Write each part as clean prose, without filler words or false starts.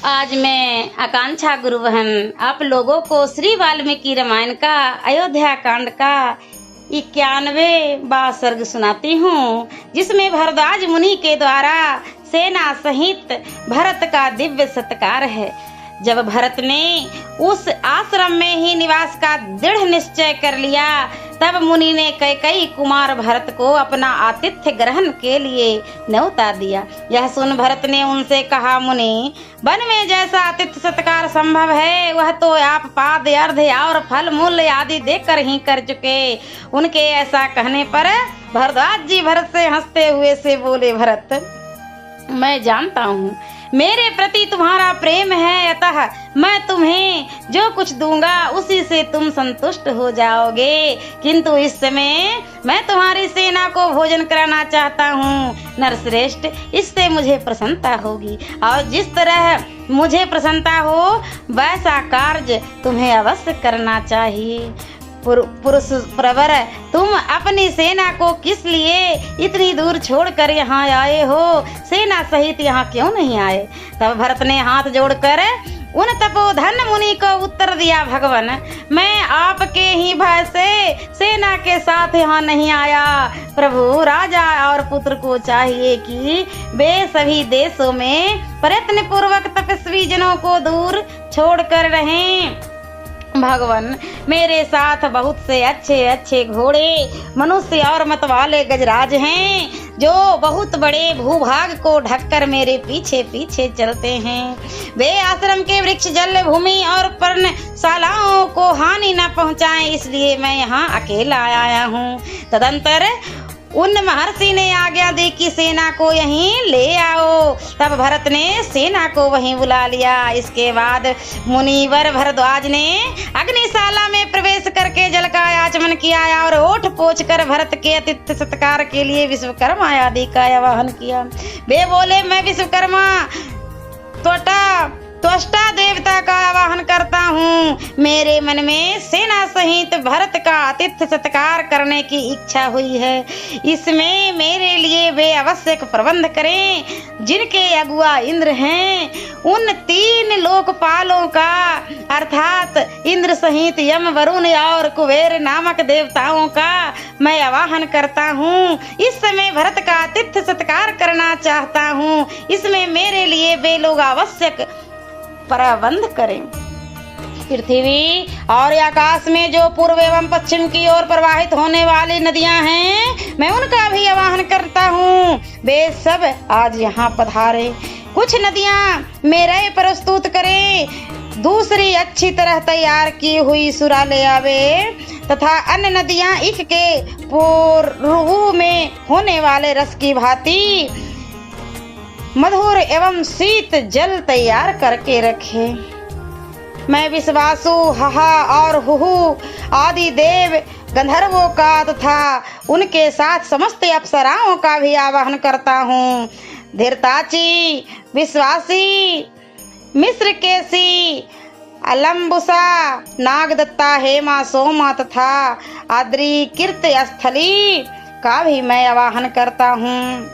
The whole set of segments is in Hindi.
आज मैं आकांक्षा गुरु बहन आप लोगों को श्री वाल्मीकि रामायण का अयोध्या कांड का 91वां सर्ग सुनाती हूँ, जिसमें भरद्वाज मुनि के द्वारा सेना सहित भरत का दिव्य सत्कार है। जब भरत ने उस आश्रम में ही निवास का दृढ़ निश्चय कर लिया, तब मुनि ने कैकेयी कुमार भरत को अपना आतिथ्य ग्रहण के लिए न्योता दिया। यह सुन भरत ने उनसे कहा, मुनि, वन में जैसा आतिथ्य सत्कार संभव है वह तो आप पाद अर्घ्य और फल मूल्य आदि देकर ही कर चुके। उनके ऐसा कहने पर भरद्वाज जी भरत से हंसते हुए से बोले, भरत, मैं जानता हूँ मेरे प्रति तुम्हारा प्रेम है, अतः मैं तुम्हें जो कुछ दूंगा उसी से तुम संतुष्ट हो जाओगे। किंतु इस समय मैं तुम्हारी सेना को भोजन कराना चाहता हूँ। नरश्रेष्ठ, इससे मुझे प्रसन्नता होगी और जिस तरह मुझे प्रसन्नता हो वैसा कार्य तुम्हें अवश्य करना चाहिए। पुरुष प्रवर, तुम अपनी सेना को किस लिए इतनी दूर छोड़कर यहाँ आए हो? सेना सहित यहाँ क्यों नहीं आए? तब भरत ने हाथ जोड़कर उन तपोधन मुनि को उत्तर दिया, भगवान, मैं आपके ही भय से सेना के साथ यहाँ नहीं आया। प्रभु, राजा और पुत्र को चाहिए कि वे सभी देशों में प्रयत्न पूर्वक तपस्वी जनों को दूर छोड़कर रहें। भगवान, मेरे साथ बहुत से अच्छे अच्छे घोड़े, मनुष्य और मत वाले गजराज हैं, जो बहुत बड़े भूभाग को ढककर मेरे पीछे पीछे चलते हैं। वे आश्रम के वृक्ष, जल भूमि और पर्णशालाओं को हानि न पहुंचाएं, इसलिए मैं यहाँ अकेला आया हूँ। तदंतर उन महर्षि ने आज्ञा दी कि सेना को यहीं ले आओ। तब भरत ने सेना को वहीं बुला लिया। इसके बाद मुनिवर भरद्वाज ने अग्निशाला में प्रवेश करके जल का आचमन किया और ओठ पोंछ कर भरत के आतिथ्य सत्कार के लिए विश्वकर्मा आदि का आवाहन किया। वे बोले, मैं विश्वकर्मा त्वष्टा देवता का आवाहन करता हूँ। मेरे मन में सेना सहित भरत का आतिथ्य सत्कार करने की इच्छा हुई है। इसमें मेरे लिए वे आवश्यक प्रबंध करें, जिनके अगुआ इंद्र हैं। उन 3 लोकपालों का अर्थात इंद्र सहित यम, वरुण और कुबेर नामक देवताओं का मैं आवाहन करता हूँ। इस समय भरत का आतिथ्य सत्कार करना चाहता हूँ। इसमें मेरे लिए वे लोग आवश्यक प्रबंध करें। पृथ्वी और आकाश में जो पूर्व एवं पश्चिम की ओर प्रवाहित होने वाली नदियां हैं, मैं उनका भी आवाहन करता हूँ। वे सब आज यहाँ पधारे। कुछ नदियां मेरे प्रस्तुत करें, दूसरी अच्छी तरह तैयार की हुई सुरा ले आवे, तथा अन्य नदियां इख के पूर्व में होने वाले रस की भांति मधुर एवं शीत जल तैयार करके रखे। मैं विश्वासु, हहा और हुहु आदि देव गंधर्वों का तथा उनके साथ समस्त अप्सराओं का भी आवाहन करता हूँ। धीरताची, विश्वासी, मिश्रकेशी, अलम्बुसा, नागदत्ता, हेमा, सोमा तथा आद्रीकृत स्थली का भी मैं आवाहन करता हूँ।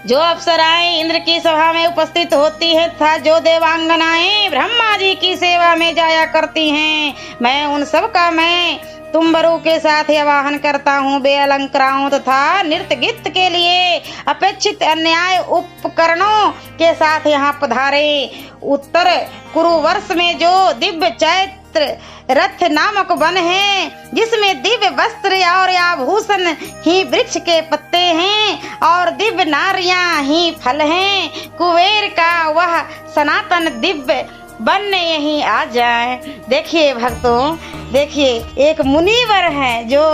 जो अप्सराएं इंद्र की सभा में उपस्थित होती है तथा जो देवांगनाएं ब्रह्मा जी की सेवा में जाया करती हैं, मैं उन सब का मैं तुम्बरों के साथ आवाहन करता हूँ। वे अलंकारों तथा नृत्य गीत के लिए अपेक्षित अन्याय उपकरणों के साथ यहाँ पधारे। उत्तर कुरुवर्ष में जो दिव्य चैत्र रथ नामक वन है, जिसमें दिव्य वस्त्र और आभूषण ही वृक्ष के पत्ते हैं और दिव्य नारियां ही फल हैं, कुबेर का वह सनातन दिव्य वन यहीं आ जाए। देखिए भक्तों, देखिए एक मुनिवर है जो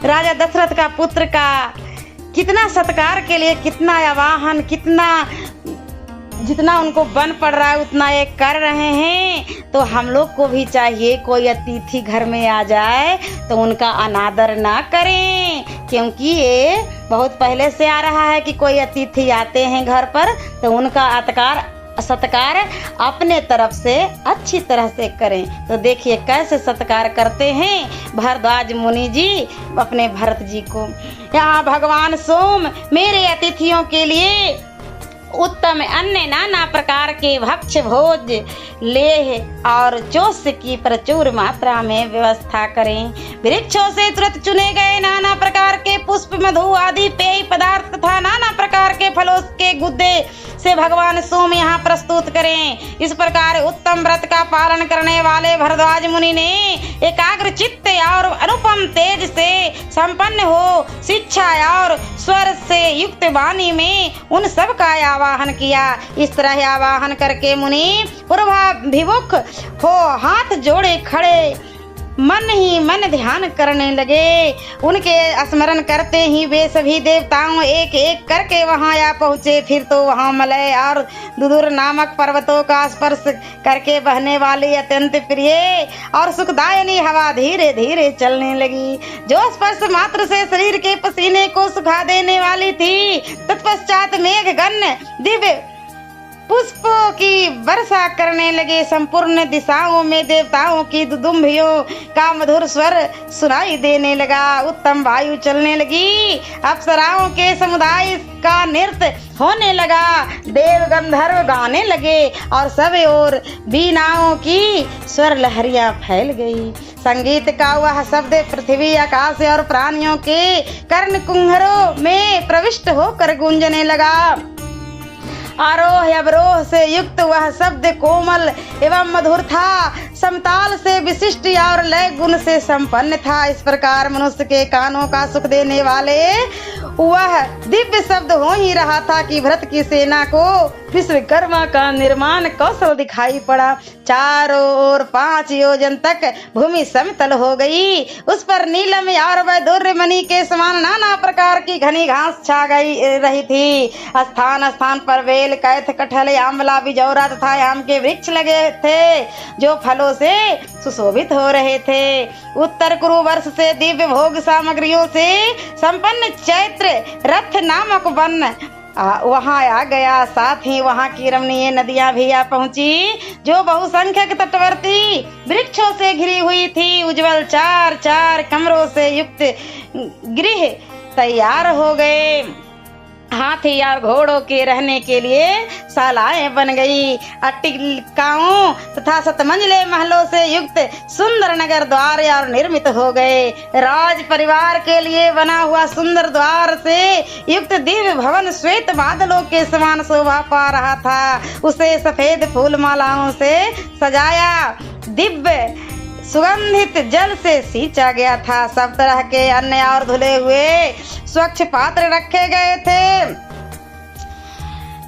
राजा दशरथ का पुत्र का कितना सत्कार के लिए कितना आवाहन, कितना जितना उनको बन पड़ रहा है उतना ये कर रहे हैं। तो हम लोग को भी चाहिए, कोई अतिथि घर में आ जाए तो उनका अनादर ना करें, क्योंकि ये बहुत पहले से आ रहा है कि कोई अतिथि आते हैं घर पर तो उनका सत्कार अपने तरफ से अच्छी तरह से करें। तो देखिए कैसे सत्कार करते हैं भरद्वाज मुनि जी अपने भरत जी को। यहाँ भगवान सोम मेरे अतिथियों के लिए उत्तम अन्य नाना प्रकार के भक्ष्य भोज लेह और जोश की प्रचुर मात्रा में व्यवस्था करें। वृक्षों से तुरंत चुने गए नाना प्रकार के पुष्प, मधु आदि पेय पदार्थ तथा नाना प्रकार के फलों के गुद्दे से भगवान सोम यहाँ प्रस्तुत करें। इस प्रकार उत्तम व्रत का पालन करने वाले भरद्वाज मुनि ने एकाग्र चित्त और अनुपम तेज से संपन्न हो शिक्षा और स्वर से युक्त वाणी में उन सब का आवाहन किया। इस तरह आवाहन करके मुनि पूर्वाभिमुख हो हाथ जोड़े खड़े मन ही मन ध्यान करने लगे। उनके स्मरण करते ही वे सभी देवताओं एक एक करके वहां आ पहुंचे। फिर तो वहां मलय और दुदुर नामक पर्वतों का स्पर्श करके बहने वाली अत्यंत प्रिय और सुखदायिनी हवा धीरे धीरे चलने लगी, जो स्पर्श मात्र से शरीर के पसीने को सुखा देने वाली थी। तत्पश्चात मेघगण दिव्य पुष्पों की वर्षा करने लगे। संपूर्ण दिशाओं में देवताओं की दुदुम्भियों का मधुर स्वर सुनाई देने लगा। उत्तम वायु चलने लगी। अप्सराओं के समुदाय का नृत्य होने लगा। देव गंधर्व गाने लगे और सब ओर बीनाओं की स्वर लहरियां फैल गई। संगीत का वह शब्द पृथ्वी आकाश और प्राणियों के कर्ण कुंभरों में प्रविष्ट होकर गूंजने लगा। आरोह अवरोह से युक्त वह शब्द कोमल एवं मधुर था, समताल से विशिष्ट और लय गुण से संपन्न था। इस प्रकार मनुष्य के कानों का सुख देने वाले वह दिव्य शब्द हो ही रहा था कि भरत की सेना को विश्वकर्मा का निर्माण कौशल दिखाई पड़ा। चारों ओर 5 योजन तक भूमि समतल हो गई। उस पर नीलम और वैदुर्य मणि के समान नाना प्रकार की घनी घास छा गई रही थी। स्थान स्थान पर बेल, कैथ, कटहल, आंवला, बिजौरा तथा आम के वृक्ष लगे थे, जो फलों से सुशोभित हो रहे थे। उत्तर कुरु वर्ष से दिव्य भोग सामग्रियों से संपन्न चैत्र रथ नामक वन वहां आ गया। साथ ही वहां की रमणीय नदियां भी आ पहुंची, जो बहुसंख्यक तटवर्ती वृक्षों से घिरी हुई थी। उज्जवल 4 कमरों से युक्त गृह तैयार हो गए। हाथी और घोड़ों के रहने के लिए शालाएं बन गई। अट्टिकाओं तथा शतमंजिले महलों से युक्त सुंदर नगर द्वार और निर्मित हो गए। राज परिवार के लिए बना हुआ सुंदर द्वार से युक्त दिव्य भवन श्वेत बादलों के समान शोभा पा रहा था। उसे सफेद फूल मालाओं से सजाया, दिव्य सुगंधित जल से सींचा गया था। सब तरह के अन्न और धुले हुए स्वच्छ पात्र रखे गए थे।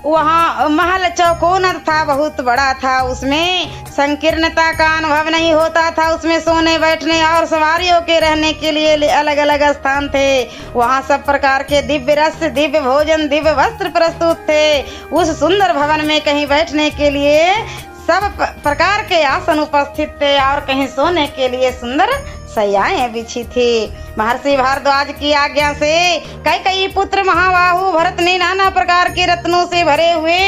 वहाँ महल चौकोना था, बहुत बड़ा था। उसमें संकीर्णता का अनुभव नहीं होता था। उसमें सोने बैठने और सवारियों के रहने के लिए अलग अलग स्थान थे। वहाँ सब प्रकार के दिव्य रस, दिव्य भोजन, दिव्य वस्त्र प्रस्तुत थे। उस सुंदर भवन में कहीं बैठने के लिए सब प्रकार के आसन उपस्थित थे और कहीं सोने के लिए सुंदर शैयाएं बिछी थी। महर्षि भारद्वाज की आज्ञा से कई पुत्र महाबाहु भरत ने नाना प्रकार के रत्नों से भरे हुए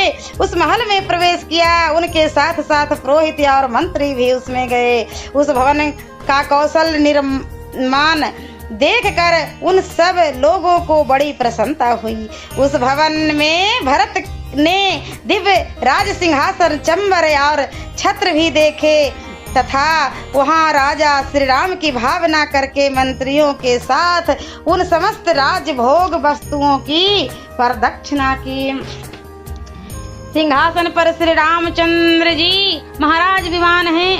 उस महल में प्रवेश किया। उनके साथ साथ पुरोहित और मंत्री भी उसमें गए। उस भवन का कौशल निर्माण देखकर उन सब लोगों को बड़ी प्रसन्नता हुई। उस भवन में भरत ने दिव्य राज सिंहासन, चंबर और छत्र भी देखे तथा वहां राजा श्री राम की भावना करके मंत्रियों के साथ उन समस्त राजभोग वस्तुओं की प्रदक्षिणा की। सिंहासन पर श्री रामचंद्र जी महाराज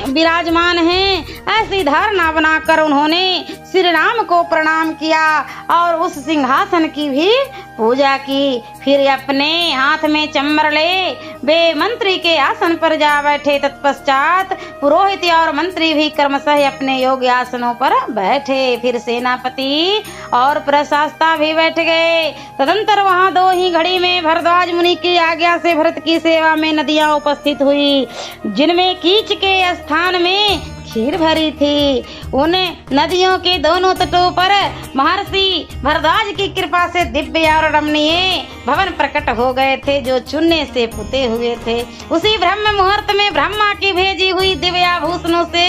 विराजमान हैं। ऐसी धारणा बनाकर उन्होंने श्री राम को प्रणाम किया और उस सिंहासन की भी पूजा की। फिर अपने हाथ में चंबर ले वे मंत्री के आसन पर जा बैठे। तत्पश्चात पुरोहित और मंत्री भी क्रमशः अपने योग्य आसनों पर बैठे। फिर सेनापति और प्रशासता भी बैठ गए। तदंतर वहां 2 ही घड़ी में भरद्वाज मुनि की आज्ञा से भरत की सेवा में नदियां उपस्थित हुई, जिनमें कीच के स्थान में खीर भरी थी। उन नदियों के दोनों तटों पर महर्षि भरद्वाज की कृपा से दिव्य और रमणीय भवन प्रकट हो गए थे, जो चूने से पुते हुए थे। उसी ब्रह्म मुहूर्त में ब्रह्मा की भेजी हुई दिव्याभूषणों से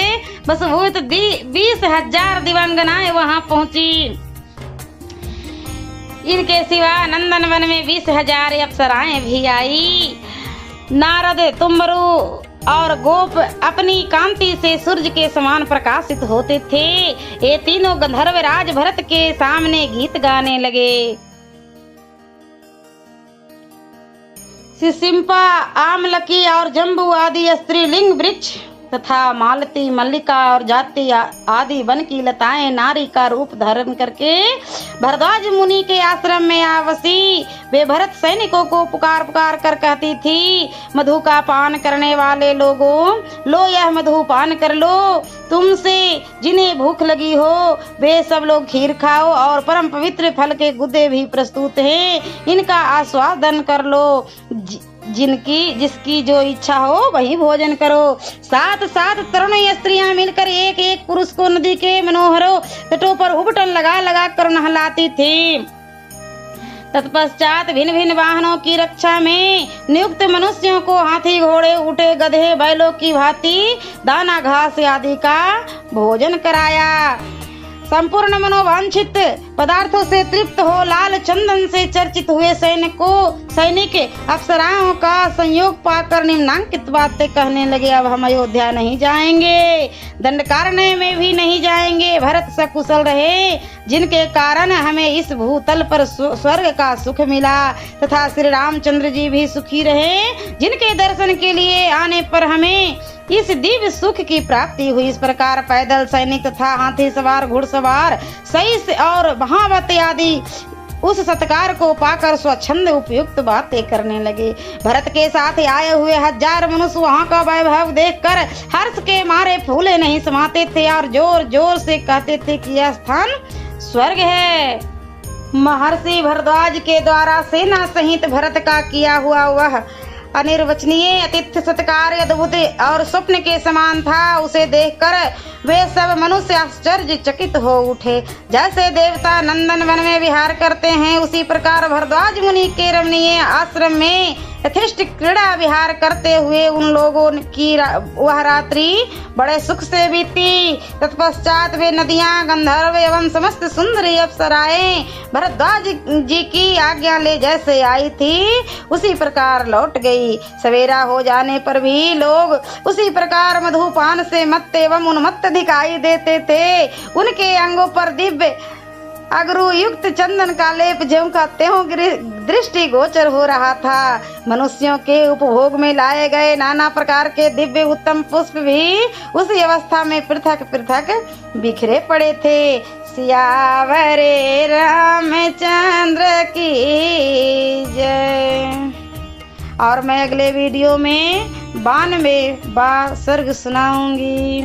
वसुभूत 20,000 दिव्यांगनाएं वहां पहुंची। इनके सिवा नंदन वन में 20,000 अप्सराएं भी आई। नारद, तुमरू और गोप अपनी कांति से सूर्य के समान प्रकाशित होते थे। ये तीनों गंधर्व राज भरत के सामने गीत गाने लगे। सिसिम्पा, आमलकी और जम्बू आदि स्त्रीलिंग वृक्ष तथा मालती, मल्लिका और जाति आदि वन की लताएं नारी का रूप धारण करके भरद्वाज मुनि के आश्रम में आवसी। वे भरत सैनिकों को पुकार पुकार कर कहती थी, मधु का पान करने वाले लोगों, लो यह मधु पान कर लो। तुमसे जिन्हें भूख लगी हो वे सब लोग खीर खाओ और परम पवित्र फल के गुदे भी प्रस्तुत हैं, इनका आस्वादन कर लो। जिसकी जो इच्छा हो वही भोजन करो। साथ साथ तरुण स्त्रियां मिलकर एक एक पुरुष को नदी के मनोहरों तटों पर उबटन लगा लगा कर नहलाती थी। तत्पश्चात भिन्न भिन्न वाहनों की रक्षा में नियुक्त मनुष्यों को हाथी, घोड़े, ऊंटे, गधे, बैलों की भांति दाना, घास आदि का भोजन कराया। संपूर्ण मनोवांछित पदार्थों से तृप्त हो लाल चंदन से चर्चित हुए सैनिक अप्सराओं का संयोग पाकर निम्नांकित बातें कहने लगे, अब हम अयोध्या नहीं जाएंगे, दंडकारण्य में भी नहीं जाएंगे। भरत सकुशल रहे, जिनके कारण हमें इस भूतल पर स्वर्ग का सुख मिला, तथा श्री रामचंद्र जी भी सुखी रहे, जिनके दर्शन के लिए आने पर हमें इस दिव्य सुख की प्राप्ति हुई। इस प्रकार पैदल सैनिक तथा हाथी सवार, घुड़सवार, सईस और महावत आदि उस सत्कार को पाकर स्वच्छंद उपयुक्त बातें करने लगे। भरत के साथ आए हुए 1000 मनुष्य वहां का वैभव देखकर हर्ष के मारे फूले नहीं समाते थे और जोर जोर से कहते थे कि यह स्थान स्वर्ग है। महर्षि भरद्वाज के द्वारा सेना सहित भरत का किया हुआ वह अनिर्वचनीय आतिथ्य सत्कार अद्भुत और स्वप्न के समान था। उसे देखकर वे सब मनुष्य आश्चर्यचकित हो उठे। जैसे देवता नंदन वन में विहार करते हैं, उसी प्रकार भरद्वाज मुनि के रमणीय आश्रम में यथेष्ट क्रीड़ा विहार करते हुए उन लोगों की वह रात्रि बड़े सुख से बीती। तत्पश्चात वे नदियां, गंधर्व एवं समस्त सुंदरी अप्सराएं भरद्वाज जी की आज्ञा ले जैसे आई थी उसी प्रकार लौट गई। सवेरा हो जाने पर भी लोग उसी प्रकार मधुपान से मत्त एवं उन्मत्त दिखाई देते थे। उनके अंगों पर दिव्य अगरू युक्त चंदन का लेप ज्यों का त्यों दृष्टि गोचर हो रहा था। मनुष्यों के उपभोग में लाए गए नाना प्रकार के दिव्य उत्तम पुष्प भी उसी अवस्था में पृथक पृथक बिखरे पड़े थे। सियावरे रामचंद्र की जय। और मैं अगले वीडियो में 92वां सर्ग सुनाऊंगी।